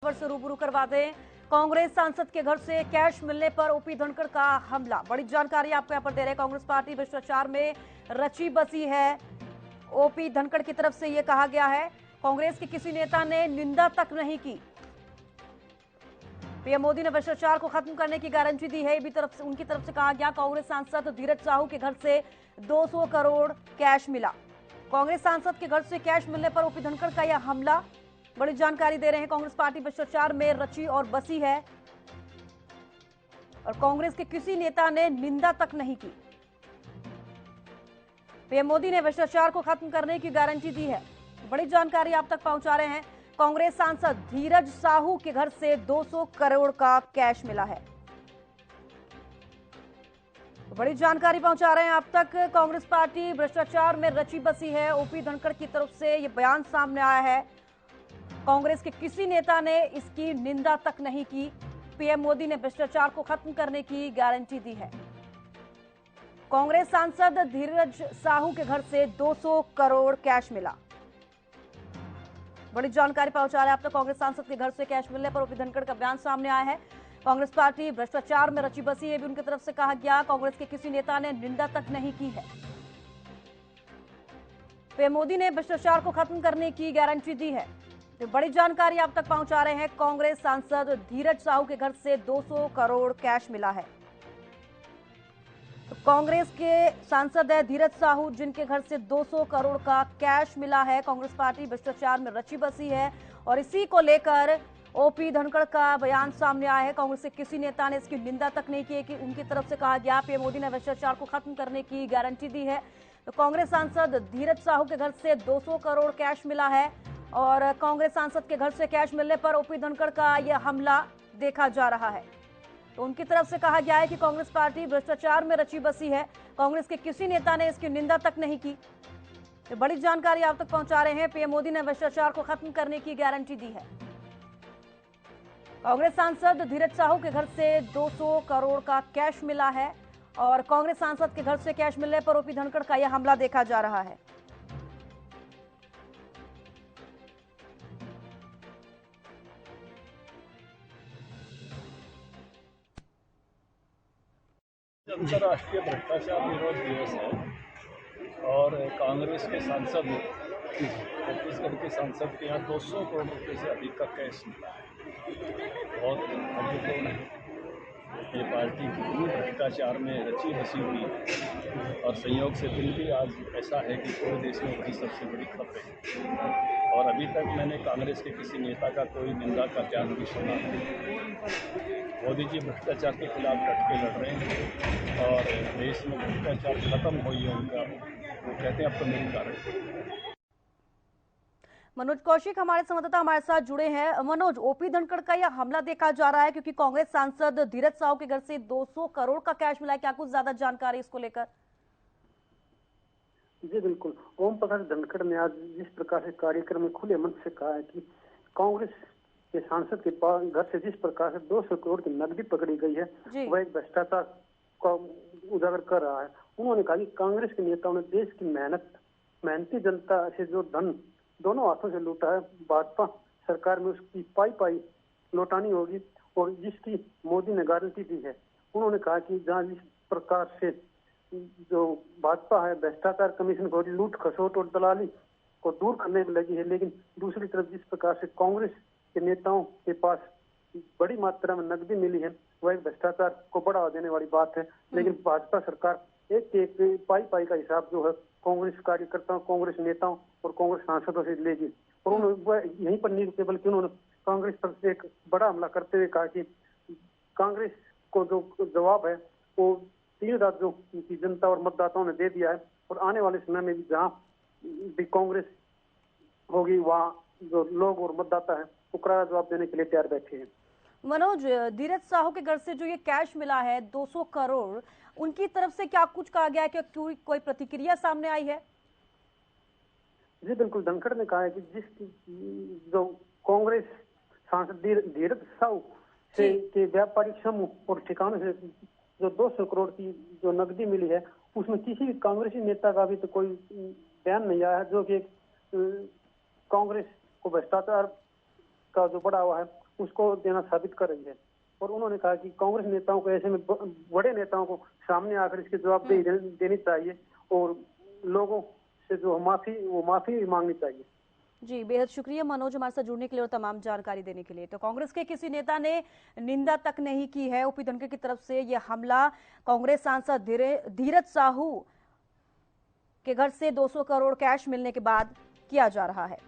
खबर से रूबरू करवा दें। कांग्रेस सांसद के घर से कैश मिलने पर ओपी धनखड़ का हमला। बड़ी जानकारी आपको यहां पर दे रहे हैं। कांग्रेस पार्टी भ्रष्टाचार में रची बसी है। ओपी धनखड़ की तरफ से यह कहा गया है। कांग्रेस के किसी नेता ने निंदा तक नहीं की। पीएम मोदी ने भ्रष्टाचार को खत्म करने की गारंटी दी है। उनकी तरफ से कहा गया कांग्रेस सांसद धीरज साहू के घर से 200 करोड़ कैश मिला। कांग्रेस सांसद के घर से कैश मिलने पर ओपी धनखड़ का यह हमला। बड़ी जानकारी दे रहे हैं। कांग्रेस पार्टी भ्रष्टाचार में रची और बसी है और कांग्रेस के किसी नेता ने निंदा तक नहीं की। पीएम मोदी ने भ्रष्टाचार को खत्म करने की गारंटी दी है। बड़ी जानकारी आप तक पहुंचा रहे हैं। कांग्रेस सांसद धीरज साहू के घर से 200 करोड़ का कैश मिला है। बड़ी जानकारी पहुंचा रहे हैं आप तक। कांग्रेस पार्टी भ्रष्टाचार में रची बसी है। ओपी धनखड़ की तरफ से यह बयान सामने आया है। कांग्रेस के किसी नेता ने इसकी निंदा तक नहीं की। पीएम मोदी ने भ्रष्टाचार को खत्म करने की गारंटी दी है। कांग्रेस सांसद धीरज साहू के घर से 200 करोड़ कैश मिला। बड़ी जानकारी पहुंचा रहे हैं आप तक। कांग्रेस सांसद के घर से कैश मिलने पर ओपी धनखड़ का बयान सामने आया है। कांग्रेस पार्टी भ्रष्टाचार में रची बसी है भी उनकी तरफ से कहा गया। कांग्रेस के किसी नेता ने निंदा तक नहीं की है। पीएम मोदी ने भ्रष्टाचार को खत्म करने की गारंटी दी है। तो बड़ी जानकारी आप तक पहुंचा रहे हैं। कांग्रेस सांसद धीरज साहू के घर से 200 करोड़ कैश मिला है। तो कांग्रेस के सांसद है धीरज साहू, जिनके घर से 200 करोड़ का कैश मिला है। कांग्रेस पार्टी भ्रष्टाचार में रची बसी है और इसी को लेकर ओपी धनखड़ का बयान सामने आया है। कांग्रेस के किसी नेता ने इसकी निंदा तक नहीं की है कि उनकी तरफ से कहा गया पीएम मोदी ने भ्रष्टाचार को खत्म करने की गारंटी दी है। तो कांग्रेस सांसद धीरज साहू के घर से 200 करोड़ कैश मिला है और कांग्रेस सांसद के घर से कैश मिलने पर ओपी धनखड़ का यह हमला देखा जा रहा है। तो उनकी तरफ से कहा गया है कि कांग्रेस पार्टी भ्रष्टाचार में रची बसी है। कांग्रेस के किसी नेता ने इसकी निंदा तक नहीं की। तो बड़ी जानकारी आप तक पहुंचा रहे हैं। पीएम मोदी ने भ्रष्टाचार को खत्म करने की गारंटी दी है। कांग्रेस सांसद धीरज साहू के घर से 200 करोड़ का कैश मिला है और कांग्रेस सांसद के घर से कैश मिलने पर ओपी धनखड़ का यह हमला देखा जा रहा है। अंतर्राष्ट्रीय भ्रष्टाचार विरोध दिवस है और कांग्रेस के सांसद छत्तीसगढ़ के सांसद के यहाँ 200 करोड़ रुपए से अधिक का कैश मिला है। बहुत महत्वपूर्ण है। ये पार्टी पूरी भ्रष्टाचार में रची बसी हुई है और संयोग से दिन भी आज ऐसा है कि पूरे देश में वही सबसे बड़ी खबर है। और अभी तक मैंने कांग्रेस के किसी नेता का कोई निंदा का बयान भी सुना नहीं। मोदी जी भ्रष्टाचार के खिलाफ डट के लड़ रहे हैं और देश में भ्रष्टाचार खत्म हो है उनका, वो कहते हैं अब तो मेरी कारण। मनोज कौशिक हमारे संवाददाता हमारे साथ जुड़े हैं। मनोज, ओपी धनखड़ का यह हमला देखा जा रहा है क्योंकि कांग्रेस सांसद धीरज साहू के घर से 200 करोड़ का कैश मिला है। क्या कुछ ज्यादा जानकारी इसको लेकर? जी बिल्कुल, ओम प्रकाश धनखड़ ने आज जिस प्रकार से कार्यक्रम में खुले मंच से कहा है कि कांग्रेस के सांसद के पास घर से जिस प्रकार से 200 करोड़ की नकदी पकड़ी गई है वह एक भ्रष्टाचार को उजागर कर रहा है। उन्होंने कहा कि कांग्रेस के नेताओं ने देश की मेहनती जनता से जो धन दोनों हाथों से लूटा है, भाजपा सरकार में उसकी पाई पाई लौटानी होगी और जिसकी मोदी ने गारंटी दी है। उन्होंने कहा कि जहाँ जिस प्रकार से जो भाजपा है भ्रष्टाचार कमीशन को लूट खसोट और दलाली को दूर करने में लगी है, लेकिन दूसरी तरफ जिस प्रकार से कांग्रेस के नेताओं के पास बड़ी मात्रा में नकदी मिली है वह एक भ्रष्टाचार को बढ़ावा देने वाली बात है। लेकिन भाजपा सरकार एक पाई पाई का हिसाब जो है कांग्रेस कार्यकर्ताओं, कांग्रेस नेताओं और कांग्रेस सांसदों से लेगी और उन्होंने यहीं पर नहीं रुके बल्कि उन्होंने कांग्रेस पर एक बड़ा हमला करते हुए कहा कि कांग्रेस को जो जवाब है वो 3 राज्यों की जनता और मतदाताओं ने दे दिया है और आने वाले समय में भी जहाँ भी कांग्रेस होगी वहाँ जो लोग और मतदाता है वो करारा जवाब देने के लिए तैयार बैठे हैं। मनोज, धीरज साहू के घर से जो ये कैश मिला है 200 करोड़, उनकी तरफ से क्या कुछ कहा गया है? क्या कोई प्रतिक्रिया सामने आई है? जी बिल्कुल, धनखड़ ने कहा है कि जिस जो कांग्रेस सांसद धीरज साहू से के व्यापारिक समूह और ठिकानों से जो 200 करोड़ की जो नकदी मिली है उसमें किसी भी कांग्रेसी नेता का भी तो कोई बयान नहीं आया है जो कि कांग्रेस को भ्रष्टाचार का जो बढ़ावा है उसको देना साबित कर रही है। और उन्होंने कहा कि कांग्रेस नेताओं को ऐसे में बड़े नेताओं को सामने आकर इसकी जवाबदेही देनी चाहिए और लोगों से जो माफी मांगनी चाहिए। जी, बेहद शुक्रिया मनोज हमारे साथ जुड़ने के लिए और तमाम जानकारी देने के लिए। तो कांग्रेस के किसी नेता ने निंदा तक नहीं की है ओपी धनखड़ की तरफ से। यह हमला कांग्रेस सांसद धीरज साहू के घर से 200 करोड़ कैश मिलने के बाद किया जा रहा है।